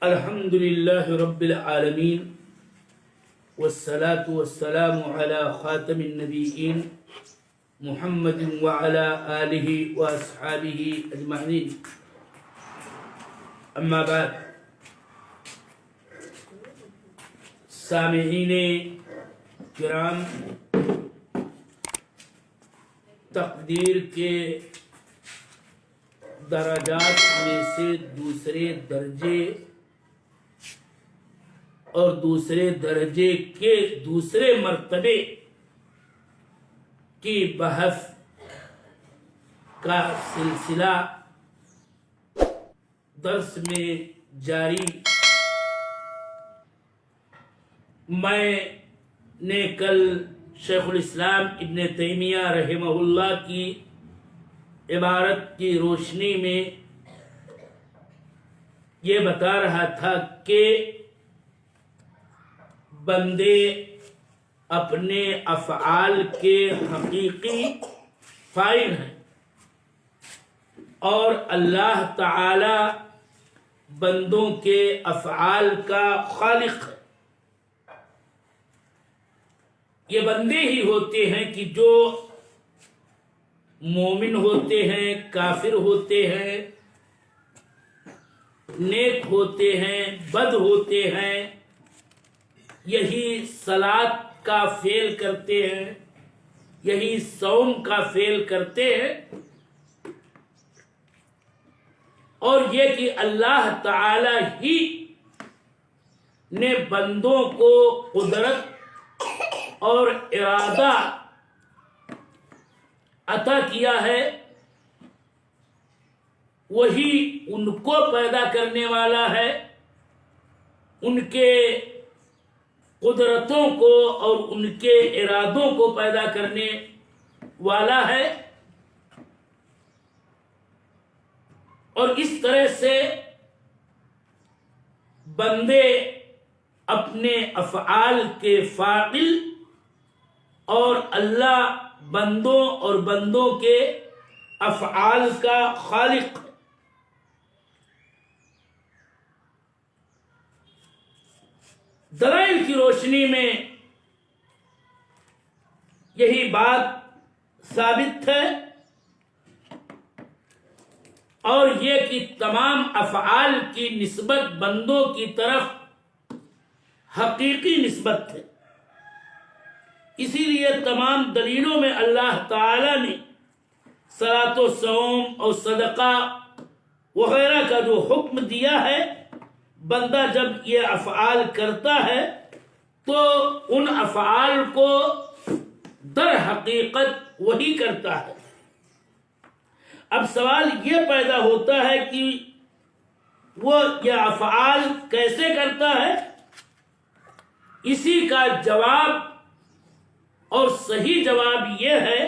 الحمد لله رب العالمين والصلاة والسلام على خاتم النبيين محمد وعلى آله وأصحابه أجمعين. أما بعد، سامعین کرام، تقدیر کے درجات میں سے دوسرے درجے اور دوسرے درجے کے دوسرے مرتبے کی بحث کا سلسلہ درس میں جاری. میں نے کل شیخ الاسلام ابن تیمیہ رحمہ اللہ کی عبارت کی روشنی میں یہ بتا رہا تھا کہ بندے اپنے افعال کے حقیقی فاعل ہیں اور اللہ تعالی بندوں کے افعال کا خالق ہے. یہ بندے ہی ہوتے ہیں کہ جو مومن ہوتے ہیں، کافر ہوتے ہیں، نیک ہوتے ہیں، بد ہوتے ہیں، یہی صلاۃ کا فعل کرتے ہیں، یہی صوم کا فعل کرتے ہیں. اور یہ کہ اللہ تعالی ہی نے بندوں کو قدرت اور ارادہ عطا کیا ہے، وہی ان کو پیدا کرنے والا ہے، ان کے قدرتوں کو اور ان کے ارادوں کو پیدا کرنے والا ہے. اور اس طرح سے بندے اپنے افعال کے فاعل اور اللہ بندوں اور بندوں کے افعال کا خالق. دلائل کی روشنی میں یہی بات ثابت ہے، اور یہ کہ تمام افعال کی نسبت بندوں کی طرف حقیقی نسبت ہے. اسی لیے تمام دلیلوں میں اللہ تعالی نے صلاۃ و صوم اور صدقہ وغیرہ کا جو حکم دیا ہے، بندہ جب یہ افعال کرتا ہے تو ان افعال کو در حقیقت وہی کرتا ہے. اب سوال یہ پیدا ہوتا ہے کہ وہ یہ افعال کیسے کرتا ہے؟ اسی کا جواب اور صحیح جواب یہ ہے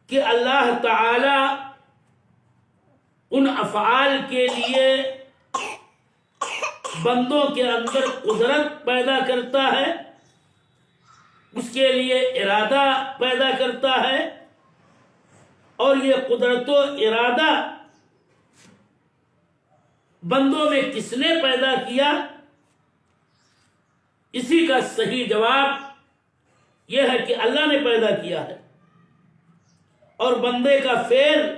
کہ اللہ تعالی ان افعال کے لیے بندوں کے اندر قدرت پیدا کرتا ہے، اس کے لیے ارادہ پیدا کرتا ہے، اور یہ قدرت و ارادہ بندوں میں کس نے پیدا کیا؟ اسی کا صحیح جواب یہ ہے کہ اللہ نے پیدا کیا ہے. اور بندے کا فعل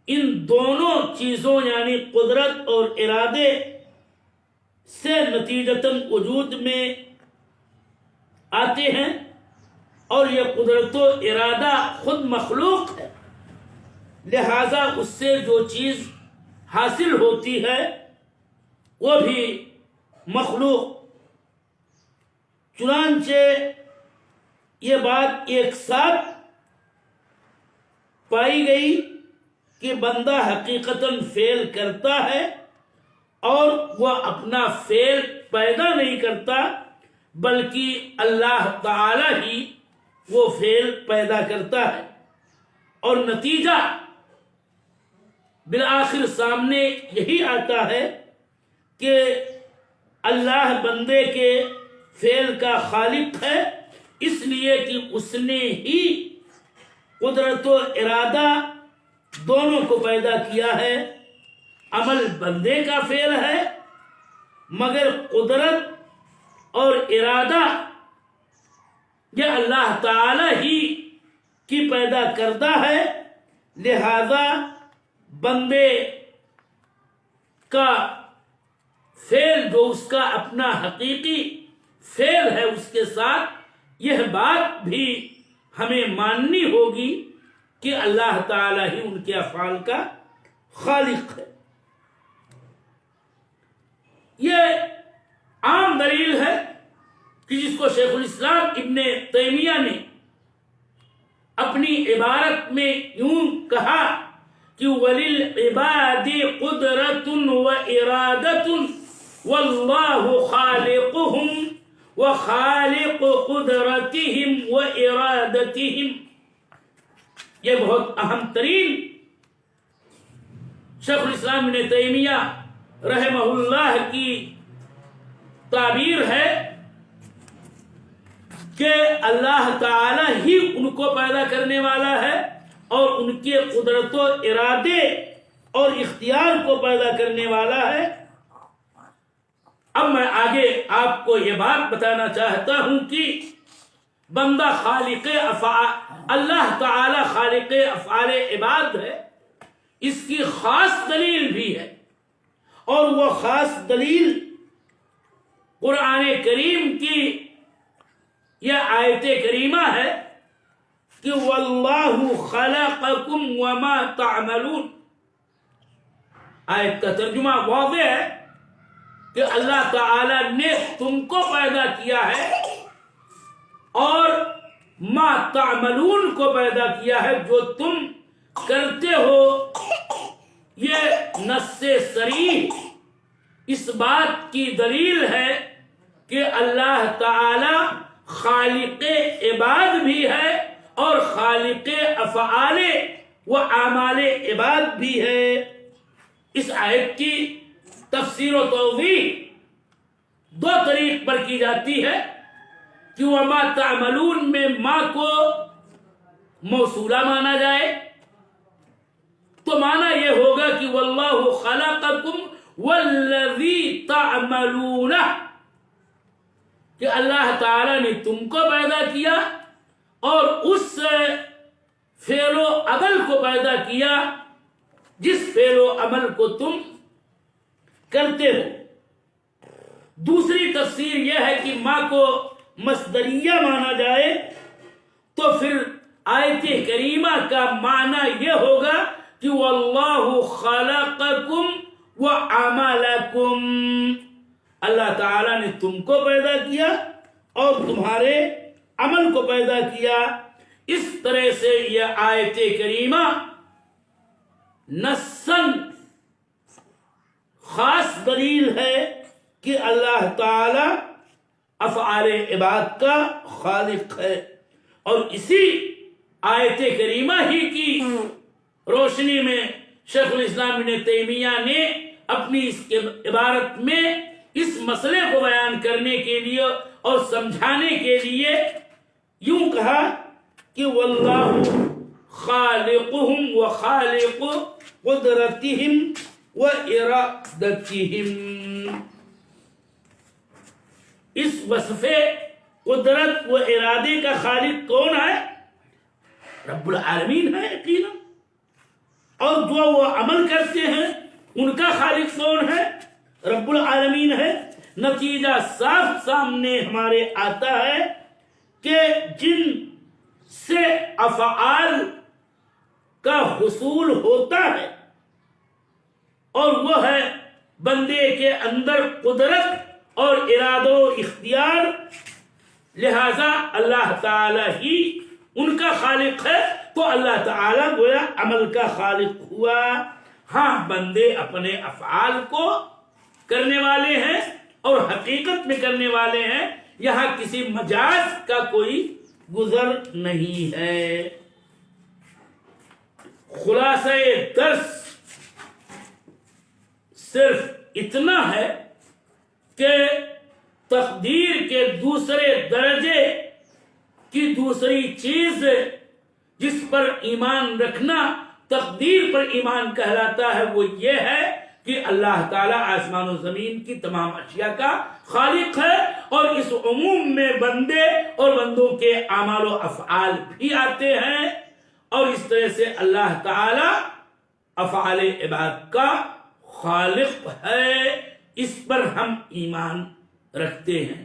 ان دونوں چیزوں یعنی قدرت اور ارادے سے نتیجتاً وجود میں آتے ہیں، اور یہ قدرت و ارادہ خود مخلوق ہے، لہذا اس سے جو چیز حاصل ہوتی ہے وہ بھی مخلوق. چنانچہ یہ بات ایک ساتھ پائی گئی کہ بندہ حقیقتاً فعل کرتا ہے، اور وہ اپنا فعل پیدا نہیں کرتا بلکہ اللہ تعالی ہی وہ فعل پیدا کرتا ہے. اور نتیجہ بالآخر سامنے یہی آتا ہے کہ اللہ بندے کے فعل کا خالق ہے، اس لیے کہ اس نے ہی قدرت و ارادہ دونوں کو پیدا کیا ہے. عمل بندے کا فعل ہے، مگر قدرت اور ارادہ یہ اللہ تعالی ہی کی پیدا کردہ ہے، لہذا بندے کا فعل جو اس کا اپنا حقیقی فعل ہے، اس کے ساتھ یہ بات بھی ہمیں ماننی ہوگی کہ اللہ تعالی ہی ان کے افعال کا خالق ہے۔ یہ عام دلیل ہے کہ جس کو شیخ الاسلام ابن تیمیہ نے اپنی عبارت میں یوں کہا کہ وَلِلْعِبَادِ قُدْرَةٌ وَإِرَادَةٌ وَاللَّهُ خَالِقُهُمْ وَخَالِقُ قُدْرَتِهِمْ وَإِرَادَتِهِمْ۔ یہ بہت اہم ترین شیخ الاسلام ابن تیمیہ رحمہ اللہ کی تعبیر ہے کہ اللہ تعالی ہی ان کو پیدا کرنے والا ہے اور ان کے قدرت و ارادے اور اختیار کو پیدا کرنے والا ہے۔ اب میں آگے آپ کو یہ بات بتانا چاہتا ہوں کہ بندہ خالق افعال، اللہ تعالی خالق افعال عباد ہے، اس کی خاص دلیل بھی ہے، اور وہ خاص دلیل قرآن کریم کی یہ آیت کریمہ ہے کہ واللہ خلقکم وما تعملون۔ آیت کا ترجمہ واضح ہے کہ اللہ تعالی نے تم کو پیدا کیا ہے اور ما تعملون کو پیدا کیا ہے، جو تم کرتے ہو۔ یہ نص صریح اس بات کی دلیل ہے کہ اللہ تعالی خالق عباد بھی ہے اور خالق افعال و اعمال عباد بھی ہے۔ اس آیت کی تفسیر و توضیح دو طریق پر کی جاتی ہے کہ وما تعملون میں ما کو موصولہ مانا جائے تو معنی یہ ہوگا کہ واللہ خلقکم والذی تعملون، کہ اللہ تعالی نے تم کو پیدا کیا اور اس فعل و عمل کو پیدا کیا جس فعل و عمل کو تم کرتے ہو۔ دوسری تفسیر یہ ہے کہ ما کو مصدریہ مانا جائے تو پھر آیت کریمہ کا معنی یہ ہوگا کہ واللہ خلقکم وعملکم، اللہ تعالیٰ نے تم کو پیدا کیا اور تمہارے عمل کو پیدا کیا۔ اس طرح سے یہ آیت کریمہ نصاً خاص دلیل ہے کہ اللہ تعالی افعال عباد کا خالق ہے، اور اسی آیت کریمہ ہی کی روشنی میں شیخ الاسلام ابن تیمیہ نے اپنی اس عبارت میں اس مسئلے کو بیان کرنے کے لیے اور سمجھانے کے لیے یوں کہا کہ واللہ خالقہم وخالق قدرتہم وارادتہم۔ اس وصف قدرت و ارادے کا خالق کون ہے؟ رب العالمین ہے یقینا، اور جو وہ عمل کرتے ہیں ان کا خالق کون ہے؟ رب العالمین ہے۔ نتیجہ صاف سامنے ہمارے آتا ہے کہ جن سے افعال کا حصول ہوتا ہے اور وہ ہے بندے کے اندر قدرت اور ارادہ و اختیار، لہذا اللہ تعالی ہی ان کا خالق ہے، تو اللہ تعالی گویا عمل کا خالق ہوا۔ ہاں بندے اپنے افعال کو کرنے والے ہیں اور حقیقت میں کرنے والے ہیں، یہاں کسی مجاز کا کوئی گزر نہیں ہے۔ خلاصہ درس صرف اتنا ہے کہ تقدیر کے دوسرے درجے کی دوسری چیز جس پر ایمان رکھنا تقدیر پر ایمان کہلاتا ہے، وہ یہ ہے کہ اللہ تعالیٰ آسمان و زمین کی تمام اشیاء کا خالق ہے، اور اس عموم میں بندے اور بندوں کے اعمال و افعال بھی آتے ہیں، اور اس طرح سے اللہ تعالیٰ افعال عباد کا خالق ہے، اس پر ہم ایمان رکھتے ہیں۔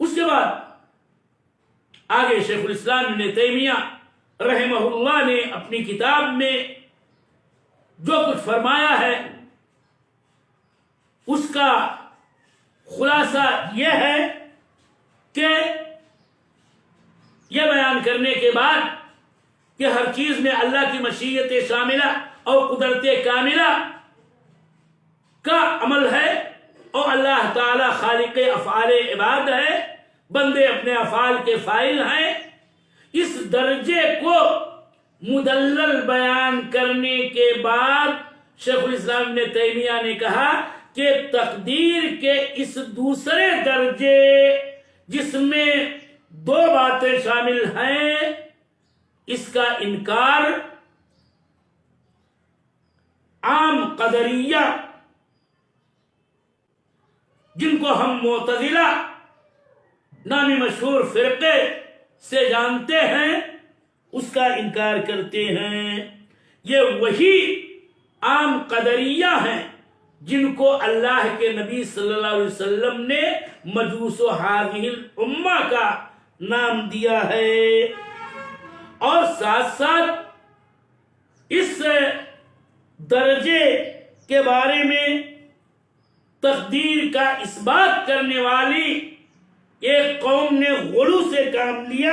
اس کے بعد آگے شیخ الاسلام ابن تیمیہ رحمہ اللہ نے اپنی کتاب میں جو کچھ فرمایا ہے اس کا خلاصہ یہ ہے کہ یہ بیان کرنے کے بعد کہ ہر چیز میں اللہ کی مشیت شاملہ اور قدرت کاملہ کا عمل ہے، اور اللہ تعالی خالق افعال عباد ہے، بندے اپنے افعال کے فاعل ہیں، اس درجے کو مدلل بیان کرنے کے بعد شیخ الاسلام ابن تیمیہ نے کہا کہ تقدیر کے اس دوسرے درجے جس میں دو باتیں شامل ہیں، اس کا انکار عام قدریہ جن کو ہم معتزلہ نامی مشہور فرقے سے جانتے ہیں اس کا انکار کرتے ہیں۔ یہ وہی عام قدریہ ہیں جن کو اللہ کے نبی صلی اللہ علیہ وسلم نے مجوس ہذہ الامہ کا نام دیا ہے، اور ساتھ ساتھ اس درجے کے بارے میں تقدیر کا اس بات کرنے والی ایک قوم نے غلو سے کام لیا،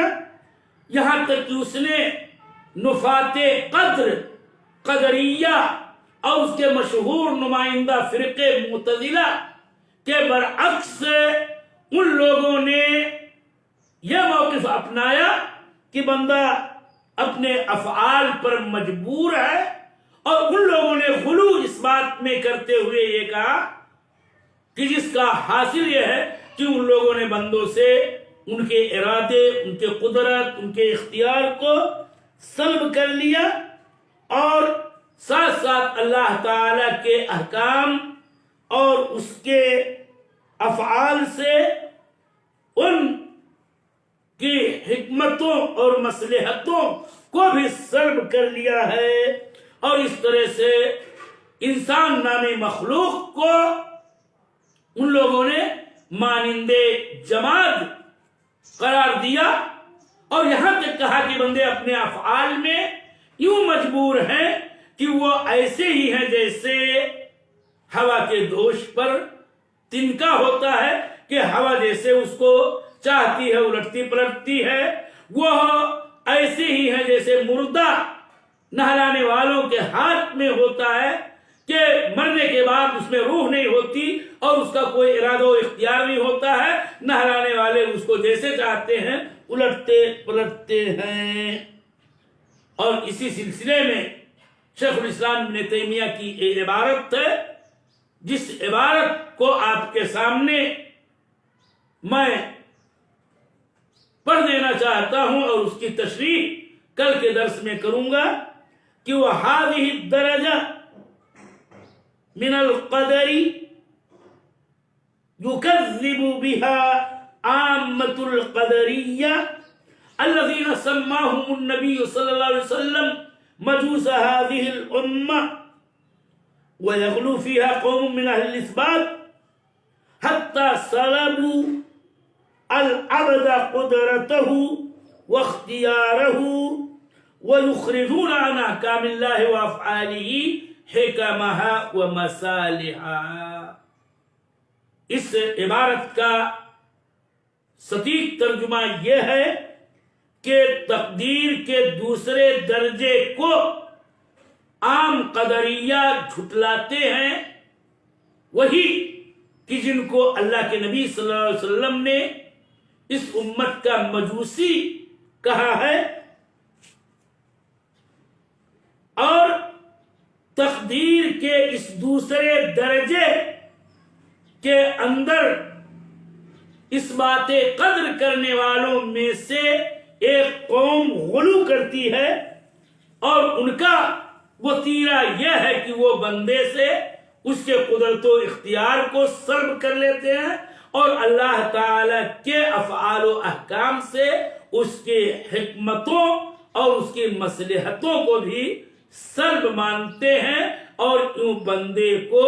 یہاں تک کہ اس نے نفات قدر قدریہ اور اس کے مشہور نمائندہ فرقے معتزلہ کے برعکس ان لوگوں نے یہ موقف اپنایا کہ بندہ اپنے افعال پر مجبور ہے، اور ان لوگوں نے غلو اس بات میں کرتے ہوئے یہ کہا کہ جس کا حاصل یہ ہے کہ ان لوگوں نے بندوں سے ان کے ارادے، ان کے قدرت، ان کے اختیار کو سلب کر لیا، اور ساتھ ساتھ اللہ تعالی کے احکام اور اس کے افعال سے ان کی حکمتوں اور مصلحتوں کو بھی سلب کر لیا ہے، اور اس طرح سے انسان نامی مخلوق کو ان لوگوں نے مانند جماد قرار دیا، اور یہاں تک کہا کہ بندے اپنے افعال میں یوں مجبور ہیں کہ وہ ایسے ہی ہیں جیسے ہوا کے دوش پر تنکا ہوتا ہے، کہ ہوا جیسے اس کو چاہتی ہے الٹتی پلٹتی ہے، وہ ایسے ہی ہیں جیسے مردہ نہلانے والوں کے ہاتھ میں ہوتا ہے کہ مرنے کے بعد اس میں روح نہیں ہوتی اور اس کا کوئی ارادہ و اختیار نہیں ہوتا ہے، نہلانے والے اس کو جیسے چاہتے ہیں الٹتے پلٹتے ہیں۔ اور اسی سلسلے میں شیخ الاسلام ابن تیمیہ کی ایک عبارت ہے جس عبارت کو آپ کے سامنے میں پڑھ دینا چاہتا ہوں، اور اس کی تشریح کل کے درس میں کروں گا کہ وہ هذه الدرجہ من القدر يكذب بها عامة القدرية الذين سماهم النبي صلى الله عليه وسلم مجوس هذه الأمة، ويغلو فيها قوم من أهل الإثبات حتى سلبوا العبد قدرته واختياره ويخرجون عن أحكام الله وأفعاله حکمها ومصالحها۔ اس عبارت کا صحیح ترجمہ یہ ہے کہ تقدیر کے دوسرے درجے کو عام قدریہ جھٹلاتے ہیں، وہی کہ جن کو اللہ کے نبی صلی اللہ علیہ وسلم نے اس امت کا مجوسی کہا ہے، اور تقدیر کے اس دوسرے درجے کے اندر اس بات قدر کرنے والوں میں سے ایک قوم غلو کرتی ہے، اور ان کا وتیرہ یہ ہے کہ وہ بندے سے اس کے قدرت و اختیار کو سلب کر لیتے ہیں اور اللہ تعالی کے افعال و احکام سے اس کے حکمتوں اور اس کی مصلحتوں کو بھی سلب مانتے ہیں اور یوں بندے کو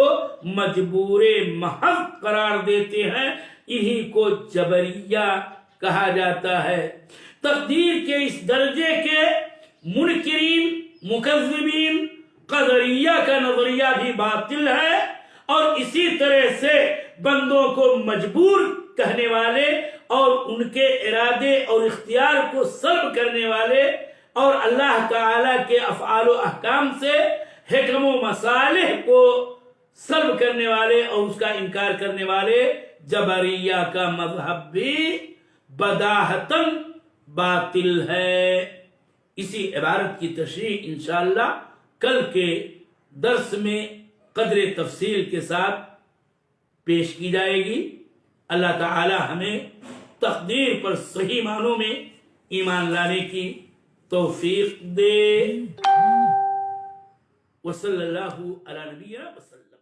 مجبور محض قرار دیتے ہیں. یہی کو جبریہ کہا جاتا ہے. تقدیر کے اس درجے کے منکرین مکذبین قدریہ کا نظریہ بھی باطل ہے اور اسی طرح سے بندوں کو مجبور کہنے والے اور ان کے ارادے اور اختیار کو سلب کرنے والے اور اللہ تعالی کے افعال و احکام سے حکم و مصالح کو سلب کرنے والے اور اس کا انکار کرنے والے جبریہ کا مذہب بھی بداہتاً باطل ہے. اسی عبارت کی تشریح انشاءاللہ کل کے درس میں قدر تفصیل کے ساتھ پیش کی جائے گی. اللہ تعالی ہمیں تقدیر پر صحیح معنوں میں ایمان لانے کی توفیق دے. وصلی اللہ علی نبینا وسلم.